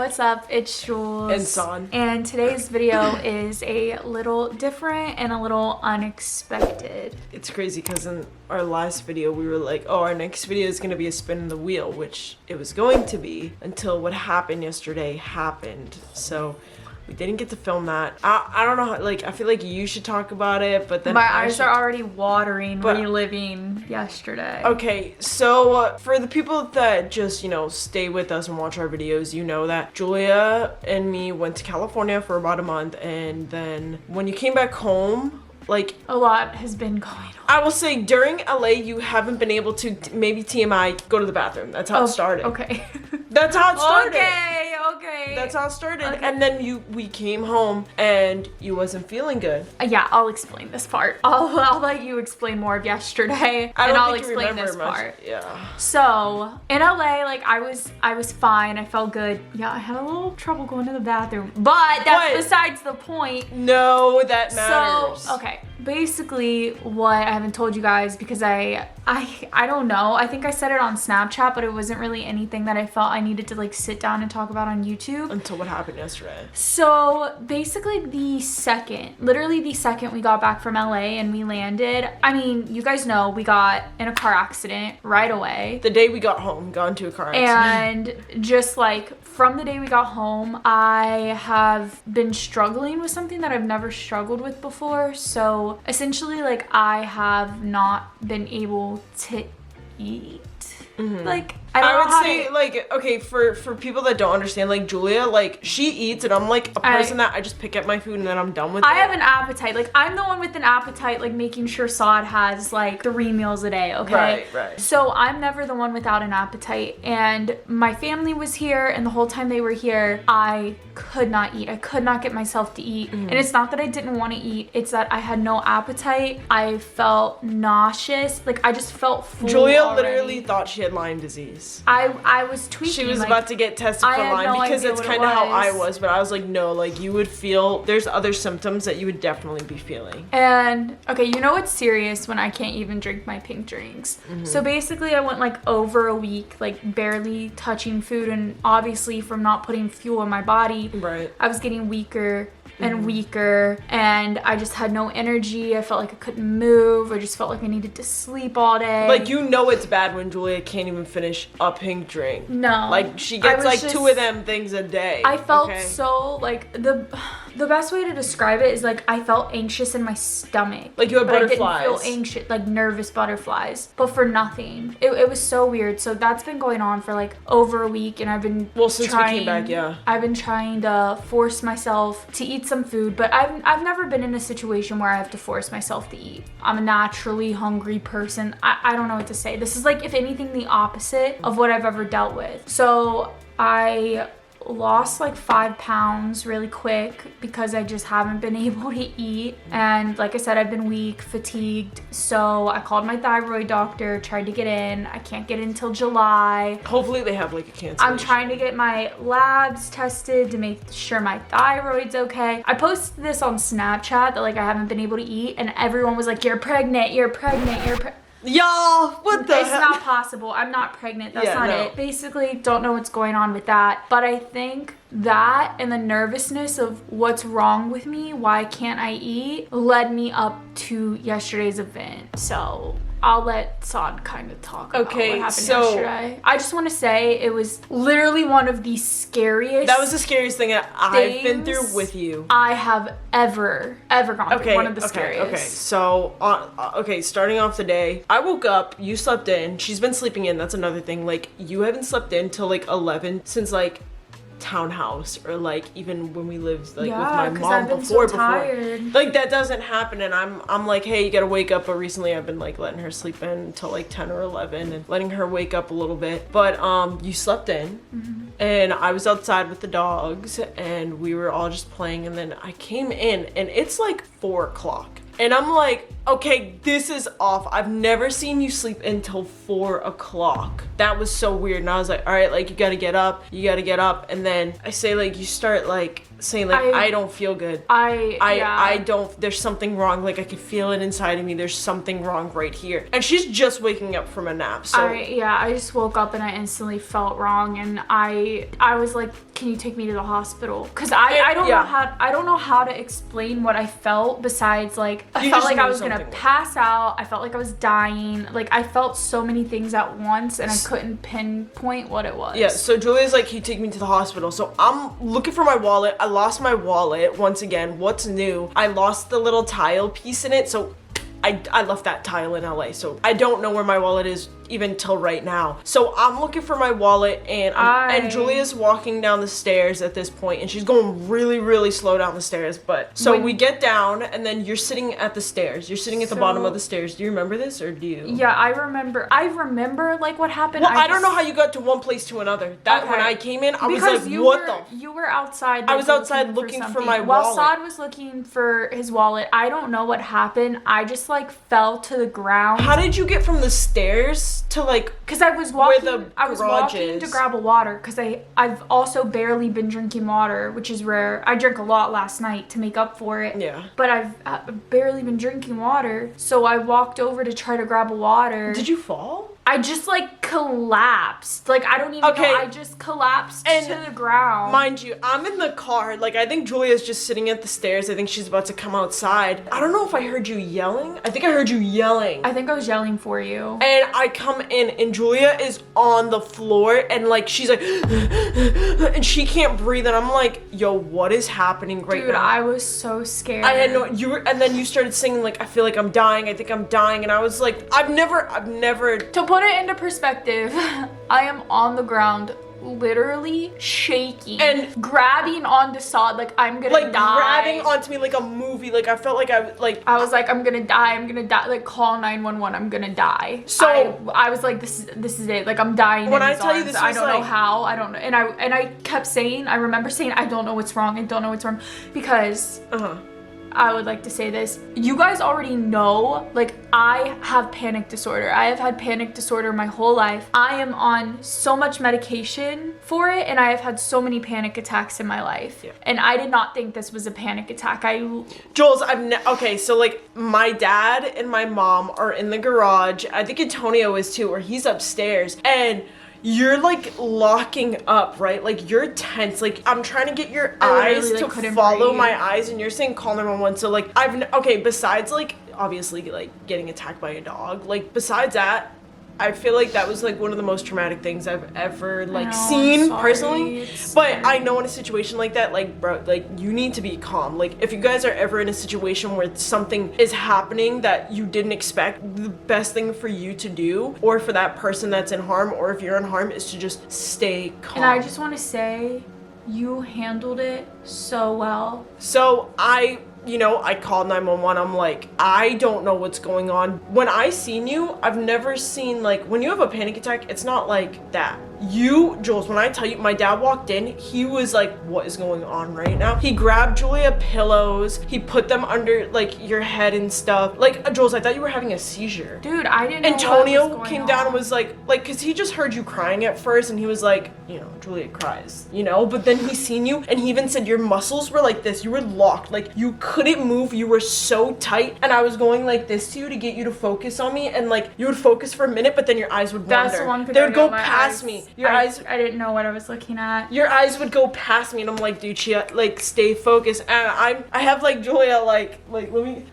what's up? It's Jules and Saud. And today's video is a little different and a little unexpected. It's crazy because in our last video we were like, oh, our next video is going to be a spin in the wheel, which it was going to be until what happened yesterday happened. So we didn't get to film that. I don't know how, like, I feel like you should talk about it, but then my eyes are already watering reliving yesterday. Okay, so for the people that just, you know, stay with us and watch our videos, you know that Julia and me went to California for about a month, and then when you came back home, like, a lot has been going on. I will say during LA you haven't been able to, maybe TMI, go to the bathroom. That's how it started. Okay. That's how it started. Okay. That's how it started. Okay. And then we came home and you wasn't feeling good. Yeah, I'll explain this part. I'll let you explain more of yesterday, and I'll explain this part. Yeah. So in LA, like I was fine. I felt good. Yeah, I had a little trouble going to the bathroom, but that's besides the point. No, that matters. So okay. Basically, what I haven't told you guys, because I don't know, I think I said it on Snapchat, but it wasn't really anything that I felt I needed to like sit down and talk about on YouTube. Until what happened yesterday. So basically literally the second we got back from LA and we landed, I mean, you guys know we got in a car accident right away. The day we got home, got into a car accident. And just like from the day we got home, I have been struggling with something that I've never struggled with before. So essentially, like, I have not been able to eat. Mm-hmm. Like, I would say, like, okay, for people that don't understand, like, Julia, like, she eats, and I'm like a person that I just pick up my food and then I'm done with it. I have an appetite. Like, I'm the one with an appetite, like, making sure Saud has, like, 3 meals a day, okay? Right. So I'm never the one without an appetite. And my family was here, and the whole time they were here, I could not eat. I could not get myself to eat. Mm-hmm. And it's not that I didn't want to eat. It's that I had no appetite. I felt nauseous. Like, I just felt full Julia already. Literally thought she had Lyme disease. I was tweaking. She was about to get tested for Lyme because it's kind of how I was, but I was like, no, like, you would feel, there's other symptoms that you would definitely be feeling. And okay, you know it's serious when I can't even drink my pink drinks. Mm-hmm. So basically I went like over a week, like barely touching food, and obviously from not putting fuel in my body, I was getting weaker and weaker, and I just had no energy. I felt like I couldn't move. I just felt like I needed to sleep all day. Like, you know it's bad when Julia can't even finish a pink drink. No. Like, she gets like 2 of them things a day. I felt so, like, the best way to describe it is, like, I felt anxious in my stomach. Like you had butterflies. I didn't feel anxious, like nervous butterflies, but for nothing. It was so weird. So that's been going on for like over a week, and I've been since we came back, yeah. I've been trying to force myself to eat some food, but I've never been in a situation where I have to force myself to eat. I'm a naturally hungry person. I don't know what to say. This is like, if anything, the opposite of what I've ever dealt with. So I lost like 5 pounds really quick because I just haven't been able to eat, and like I said, I've been weak, fatigued. So I called my thyroid doctor, tried to get in. I can't get in till July. Hopefully they have like a cancellation. I'm trying to get my labs tested to make sure my thyroid's okay. I posted this on Snapchat that like I haven't been able to eat, and everyone was like, you're pregnant. Y'all, what the It's not possible. I'm not pregnant. That's not it. Basically, don't know what's going on with that. But I think that and the nervousness of what's wrong with me, why can't I eat, led me up to yesterday's event. So I'll let Saud kind of talk about what happened yesterday. I just want to say it was literally one of the scariest. That was the scariest thing that I've been through with you. I have ever gone through. One of the scariest. Okay. So, starting off the day, I woke up, you slept in. She's been sleeping in. That's another thing. Like, you haven't slept in till like 11 since like townhouse, or like even when we lived like with my mom before. Like, that doesn't happen, and I'm like, hey, you gotta wake up. But recently I've been like letting her sleep in until like 10 or 11 and letting her wake up a little bit. But you slept in. Mm-hmm. And I was outside with the dogs, and we were all just playing, and then I came in and it's like 4 o'clock. And I'm like, Okay, this is off. I've never seen you sleep until 4 o'clock. That was so weird. And I was like, all right, like, you gotta get up. You gotta get up. And then I say, like, you start, like, saying, like, I don't feel good. I don't, there's something wrong. Like, I can feel it inside of me. There's something wrong right here. And she's just waking up from a nap, so. I just woke up and I instantly felt wrong. And I was like, can you take me to the hospital? Because I don't know how to explain what I felt besides, like, I felt like I was gonna pass out. I felt like I was dying. Like, I felt so many things at once and I couldn't pinpoint what it was. Yeah, so Julia's like, can you take me to the hospital? So I'm looking for my wallet. I lost my wallet once again. What's new? I lost the little tile piece in it, so I left that tile in LA, so I don't know where my wallet is even till right now. So I'm looking for my wallet, and Julia's walking down the stairs at this point, and she's going really, really slow down the stairs. But so we get down, and then you're sitting at the stairs. You're sitting at the bottom of the stairs. Do you remember this, or do you? Yeah, I remember like what happened. Well, I don't know how you got to one place to another. When I came in, I was like, you were outside. Like, I was outside looking for my wallet. While Saud was looking for his wallet, I don't know what happened. I just like fell to the ground. How did you get from the stairs to, like, because I was walking to grab a water, because I've also barely been drinking water, which is rare. I drank a lot last night to make up for it. Yeah. But I've barely been drinking water, so I walked over to try to grab a water. Did you fall? I just like collapsed. Like, I don't even know. I just collapsed to the ground. Mind you, I'm in the car. Like, I think Julia's just sitting at the stairs. I think she's about to come outside. I don't know if I heard you yelling. I think I heard you yelling. I think I was yelling for you. And I come in and Julia is on the floor and like she's like and she can't breathe, and I'm like, yo, what is happening right now? Dude, I was so scared. I had no, and then you started singing like, I feel like I'm dying, I think I'm dying, and I was like, I've never To put it into perspective, I am on the ground literally shaking and grabbing onto Saud like I'm gonna die. Grabbing onto me like a movie. Like, I felt like I was like, I'm gonna die, like, call 911, I'm gonna die. So I was like, this is it, like, I'm dying. When I tell you this, I don't know how, I don't know, and I kept saying, I remember saying, I don't know what's wrong, because I would like to say this. You guys already know, like, I have panic disorder. I have had panic disorder my whole life. I am on so much medication for it, and I have had so many panic attacks in my life. Yeah. And I did not think this was a panic attack. Jules, okay, so like my dad and my mom are in the garage. I think Antonio is too, or he's upstairs, and you're like locking up, right? Like, you're tense. Like, I'm trying to get your eyes to follow my eyes, and you're saying call 911. So like, besides like obviously like getting attacked by a dog, like besides that, I feel like that was like one of the most traumatic things I've ever like seen personally. But I know in a situation like that, like, bro, like, you need to be calm. Like, if you guys are ever in a situation where something is happening that you didn't expect, the best thing for you to do, or for that person that's in harm, or if you're in harm, is to just stay calm. And I just want to say, you handled it so well. So I called 911. I'm like, I don't know what's going on. When I seen you, I've never seen, like, when you have a panic attack, it's not like that. Jules, when I tell you, my dad walked in, he was like, what is going on right now? He grabbed Julia pillows, he put them under like your head and stuff. Like, Jules, I thought you were having a seizure. Dude, I didn't know Antonio what was came going down on. and was like, cause he just heard you crying at first, and he was like, Julia cries, but then he seen you, and he even said your muscles were like this, you were locked, like you couldn't move, you were so tight, and I was going like this to you to get you to focus on me, and like you would focus for a minute, but then your eyes would wander. That's the one thing. They would go past me. Your eyes. I didn't know what I was looking at. Your eyes would go past me, and I'm like, dude, like, stay focused. And I have like Julia I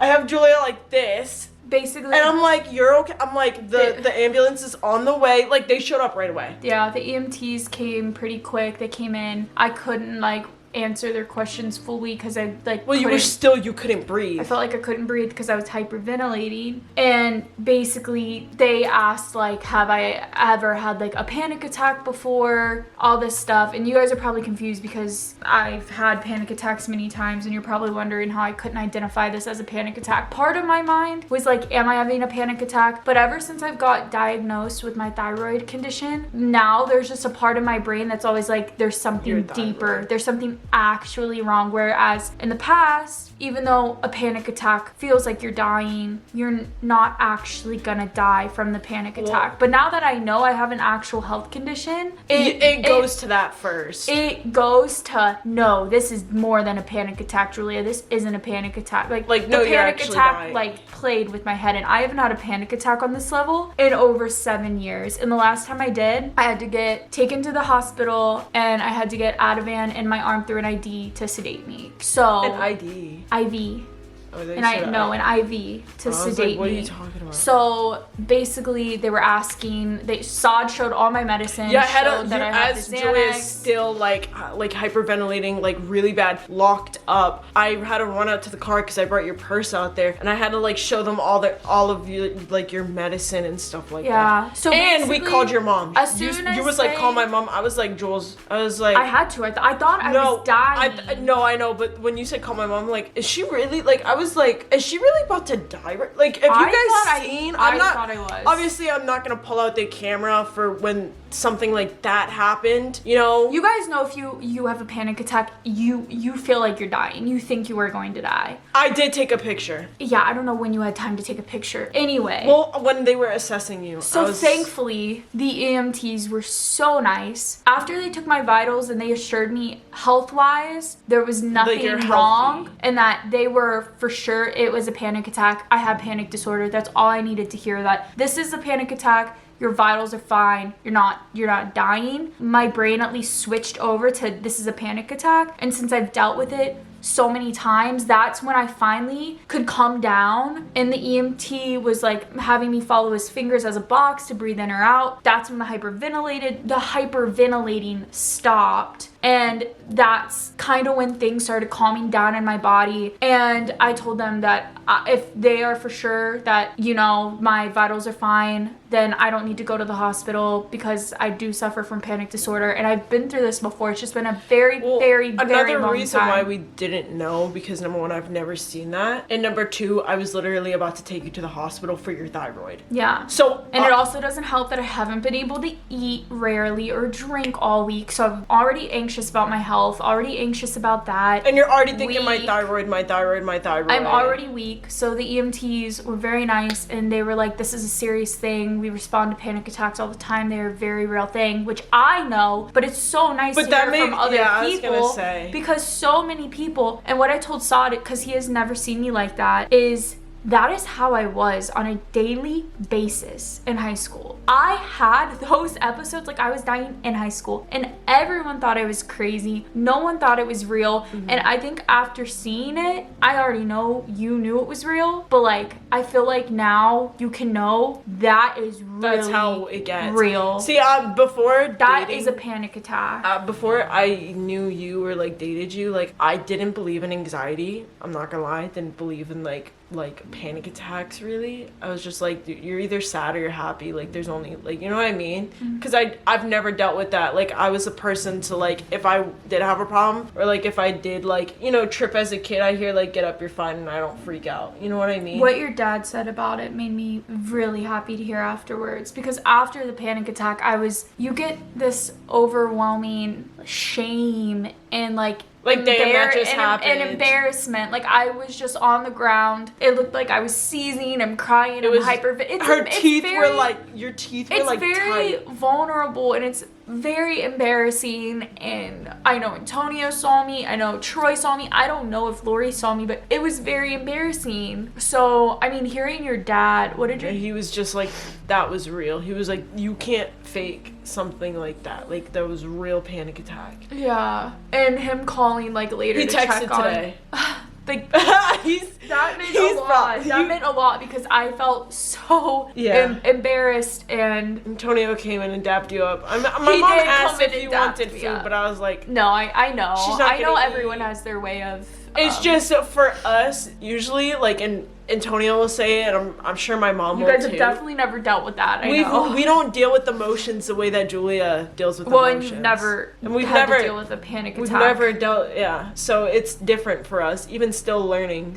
have Julia like this. Basically. And I'm like, you're okay. I'm like, the ambulance is on the way. Like, they showed up right away. Yeah, the EMTs came pretty quick. They came in. I couldn't like answer their questions fully because I like you couldn't breathe. I felt like I couldn't breathe because I was hyperventilating, and basically they asked like, have I ever had like a panic attack before, all this stuff, and you guys are probably confused because I've had panic attacks many times, and you're probably wondering how I couldn't identify this as a panic attack. Part of my mind was like, am I having a panic attack? But ever since I've got diagnosed with my thyroid condition, now there's just a part of my brain that's always like, there's something deeper, there's something actually wrong. Whereas in the past, even though a panic attack feels like you're dying, you're not actually gonna die from the panic attack. But now that I know I have an actual health condition, it goes to that first. It goes to, no, this is more than a panic attack, Julia. This isn't a panic attack. Like no, the panic attack like played with my head, and I haven't had a panic attack on this level in over 7 years. And the last time I did, I had to get taken to the hospital, and I had to get Ativan in my arm through an ID to sedate me. So an ID. IV. Oh, an IV to sedate me. What are you talking about? So basically, they were asking. Saud showed all my medicine. Yeah, as Julia is still like hyperventilating, like really bad, locked up. I had to run out to the car because I brought your purse out there, and I had to like show them all of you like your medicine and stuff like that. Yeah. So and we called your mom. As soon as you was like, call my mom. I was like, Jules. I was like, I had to. I thought I was dying. No, I know, but when you said call my mom, I'm like, is she really like? I was like, is she really about to die? Like, have you guys seen? I thought I was. Obviously, I'm not gonna pull out the camera for when something like that happened. You know. You guys know if you have a panic attack, you feel like you're dying. You think you are going to die. I did take a picture. Yeah, I don't know when you had time to take a picture. Anyway. Well, when they were assessing you. So thankfully, the EMTs were so nice. After they took my vitals and they assured me health-wise, there was nothing wrong, and that they were for sure it was a panic attack. I have panic disorder. That's all I needed to hear, that this is a panic attack. Your vitals are fine. You're not dying. My brain at least switched over to this is a panic attack. And since I've dealt with it so many times, that's when I finally could come down, and the EMT was like having me follow his fingers as a box to breathe in or out. That's when the hyperventilating stopped, and that's kind of when things started calming down in my body. And I told them that if they are for sure that, you know, my vitals are fine, then I don't need to go to the hospital, because I do suffer from panic disorder, and I've been through this before. It's just been a very long time. Another reason why we didn't know, because number one, I've never seen that, and number two, I was literally about to take you to the hospital for your thyroid. Yeah. So and it also doesn't help that I haven't been able to eat rarely or drink all week, so I'm already anxious about my health, already anxious about that. And you're already thinking my thyroid. I'm already weak. So the EMTs were very nice, and they were like, this is a serious thing. We respond to panic attacks all the time. They're a very real thing, which I know, but it's so nice to hear from other people, because so many people, and what I told Saud, because he has never seen me like that, is that is how I was on a daily basis in high school. I had those episodes like I was dying in high school, and everyone thought I was crazy. No one thought it was real. Mm-hmm. And I think after seeing it, I already know you knew it was real, but like I feel like now you can know that is really that's how it gets real. See, before that dating, is a panic attack. Before I knew you or like dated you, like I didn't believe in anxiety. I'm not gonna lie, I didn't believe in like panic attacks really. I was just like, you're either sad or you're happy, like there's only like, you know what I mean? Because I've never dealt with that. Like I was a person to like, if I did have a problem, or like if I did like, you know, trip as a kid, I hear like get up, you're fine, and I don't freak out, you know what I mean? What your dad said about it made me really happy to hear afterwards, because after the panic attack, you get this overwhelming shame and like damn, that just happened. And embarrassment. Like I was just on the ground. It looked like I was seizing. I'm crying. I'm hyper. Your teeth were like tight. It's very vulnerable, and it's very embarrassing. And I know Antonio saw me. I know Troy saw me. I don't know if Lori saw me, but it was very embarrassing. So I mean, hearing your dad, he was just like, that was real. He was like, you can't fake something like that. Like that was real panic attack. Yeah, and him calling like later he to texted check on today. Like that meant a lot because I felt so embarrassed, and Antonio came in and dapped you up. My mom asked if you wanted food, but I was like, no, I know. I know everyone has their way of. It's just for us usually, like, and Antonio will say it, and I'm sure my mom will too. You guys have definitely never dealt with that. We don't deal with emotions the way that Julia deals with emotions. We've never deal with a panic attack. We've never dealt, so it's different for us, even still learning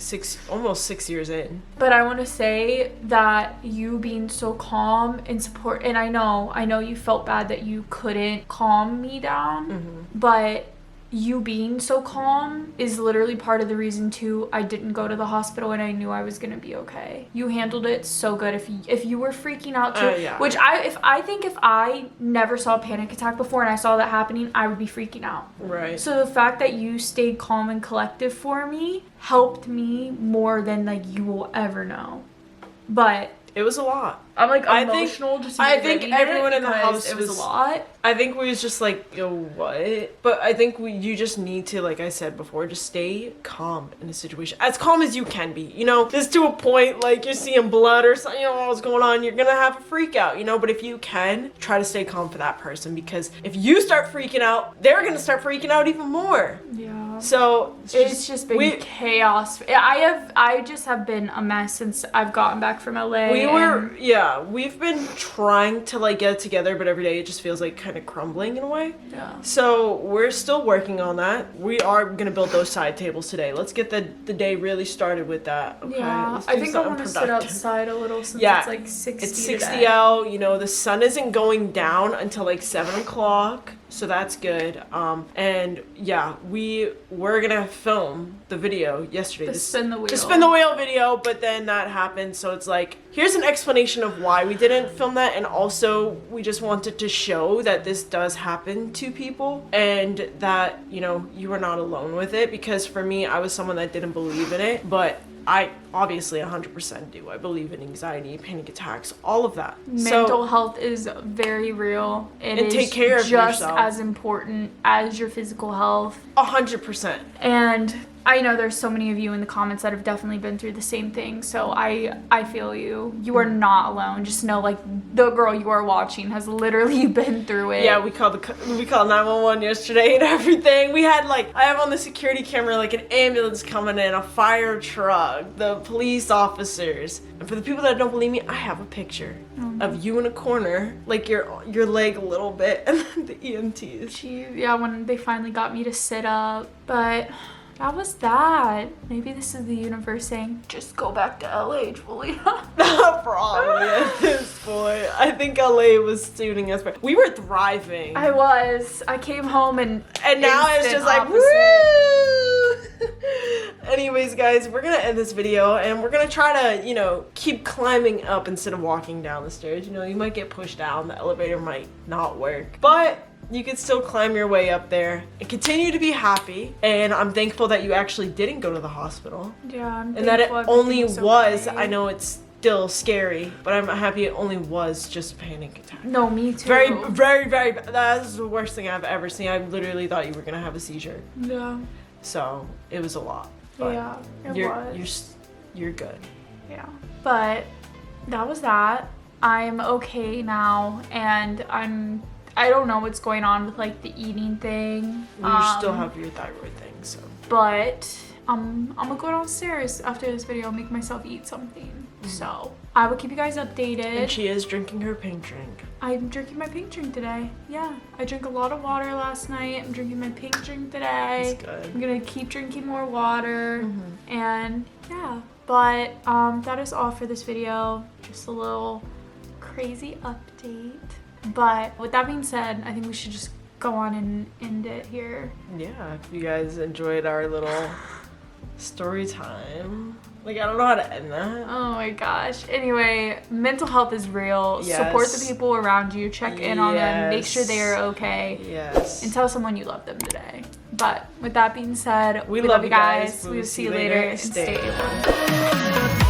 almost 6 years in. But I want to say that you being so calm and support, and I know you felt bad that you couldn't calm me down, but you being so calm is literally part of the reason too I didn't go to the hospital and I knew I was gonna be okay. You handled it so good. If you were freaking out too, yeah. which I think if I never saw a panic attack before and I saw that happening, I would be freaking out. Right. So the fact that you stayed calm and collective for me helped me more than like you will ever know. But it was a lot. I'm like emotional. I think everyone in the house it was a lot. I think we was just like, yo, what? But I think you just need to, like I said before, just stay calm in a situation. As calm as you can be, you know? Just to a point, like you're seeing blood or something, you know what's going on, you're gonna have a freak out, you know? But if you can, try to stay calm for that person, because if you start freaking out, they're gonna start freaking out even more. Yeah. So it's just been chaos. I just have been a mess since I've gotten back from LA. We've been trying to like get it together, but every day it just feels like kind of crumbling in a way. Yeah. So we're still working on that. We are gonna build those side tables today. Let's get the day really started with that. Okay. Yeah. I think I want to sit outside a little since it's like 60. It's 60 out. You know, the sun isn't going down until like 7 o'clock. So that's good. And yeah, we were gonna film the video yesterday. The spin the wheel video, but then that happened. So it's like, here's an explanation of why we didn't film that. And also we just wanted to show that this does happen to people and that, you know, you are not alone with it. Because for me, I was someone that didn't believe in it, but I obviously 100% do. I believe in anxiety, panic attacks, all of that. Mental health is very real. It is take care of just yourself. as important as your physical health. 100%. And I know there's so many of you in the comments that have definitely been through the same thing. So I feel you. You are not alone. Just know, like, the girl you are watching has literally been through it. Yeah, we called 911 yesterday and everything. We had like, I have on the security camera like an ambulance coming in, a fire truck, the police officers. And for the people that don't believe me, I have a picture of you in a corner, like your leg a little bit, and then the EMTs. Yeah, when they finally got me to sit up, but. That was that. Maybe this is the universe saying, just go back to LA, Julia. Probably at this point. I think LA was suiting us. We were thriving. I came home and now it's just like, woo! Anyways, guys, we're gonna end this video and we're gonna try to, you know, keep climbing up instead of walking down the stairs. You know, you might get pushed down, the elevator might not work, but you can still climb your way up there and continue to be happy. And I'm thankful that you actually didn't go to the hospital. Yeah, and that it only was, I know it's still scary, but I'm happy it only was just a panic attack. No, me too. Very, very, very bad. That's the worst thing I've ever seen. I literally thought you were gonna have a seizure. Yeah. So it was a lot. But yeah, you're good. Yeah. But that was that. I'm okay now, and I don't know what's going on with like the eating thing. Well, you still have your thyroid thing, so. But I'm gonna go downstairs after this video and make myself eat something. So I will keep you guys updated. And she is drinking her pink drink. I'm drinking my pink drink today. Yeah, I drank a lot of water last night. I'm drinking my pink drink today. That's good. I'm gonna keep drinking more water. And yeah, but that is all for this video. Just a little crazy update. But with that being said, I think we should just go on and end it here. Yeah, if you guys enjoyed our little story time. Like, I don't know how to end that. Oh my gosh. Anyway, mental health is real. Yes. Support the people around you. Check in on them. Make sure they are okay. Yes. And tell someone you love them today. But with that being said, we love you guys. We will see you later and stay warm.